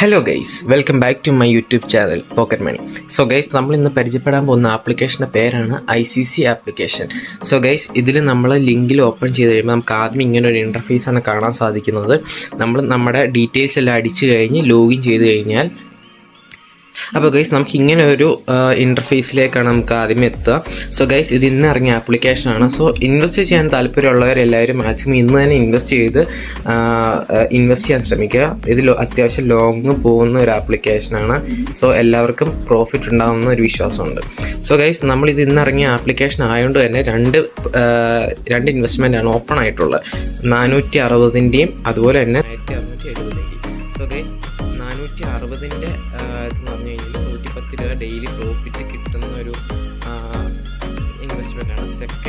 Hello guys, welcome back to my YouTube channel pocket money. So guys, നമ്മൾ ഇന്ന് പരിചയപ്പെടാൻ പോകുന്ന ആപ്ലിക്കേഷൻ്റെ പേരാണ് ICC ആപ്ലിക്കേഷൻ. സോ ഗൈസ്, ഇതിൽ നമ്മൾ ലിങ്കിൽ ഓപ്പൺ ചെയ്ത് കഴിയുമ്പോൾ നമുക്ക് ആദ്യം ഇങ്ങനെ ഒരു ഇൻ്റർഫേസാണ് കാണാൻ സാധിക്കുന്നത്. നമ്മൾ നമ്മുടെ ഡീറ്റെയിൽസ് എല്ലാം അടിച്ചു കഴിഞ്ഞ് ലോഗിൻ ചെയ്ത് കഴിഞ്ഞാൽ അപ്പോൾ ഗൈസ് നമുക്ക് ഇങ്ങനെ ഒരു ഇൻ്റർഫേസിലേക്കാണ് നമുക്ക് ആദ്യമേ എത്തുക. സോ ഗൈസ്, ഇത് ഇന്ന് ഇറങ്ങിയ ആപ്ലിക്കേഷനാണ്. സോ ഇൻവെസ്റ്റ് ചെയ്യാൻ താല്പര്യമുള്ളവരെല്ലാവരും മാക്സിമം ഇന്ന് തന്നെ ഇൻവെസ്റ്റ് ചെയ്യാൻ ശ്രമിക്കുക. ഇത് അത്യാവശ്യം ലോങ് പോകുന്ന ഒരു ആപ്ലിക്കേഷനാണ്. സോ എല്ലാവർക്കും പ്രോഫിറ്റ് ഉണ്ടാകുന്ന ഒരു വിശ്വാസമുണ്ട്. സോ ഗൈസ്, നമ്മളിത് ഇന്ന് ഇറങ്ങിയ ആപ്ലിക്കേഷൻ ആയതുകൊണ്ട് തന്നെ രണ്ട് ഇൻവെസ്റ്റ്മെൻറ്റാണ് ഓപ്പൺ ആയിട്ടുള്ളത്. 460-ൻ്റെയും അതുപോലെ തന്നെ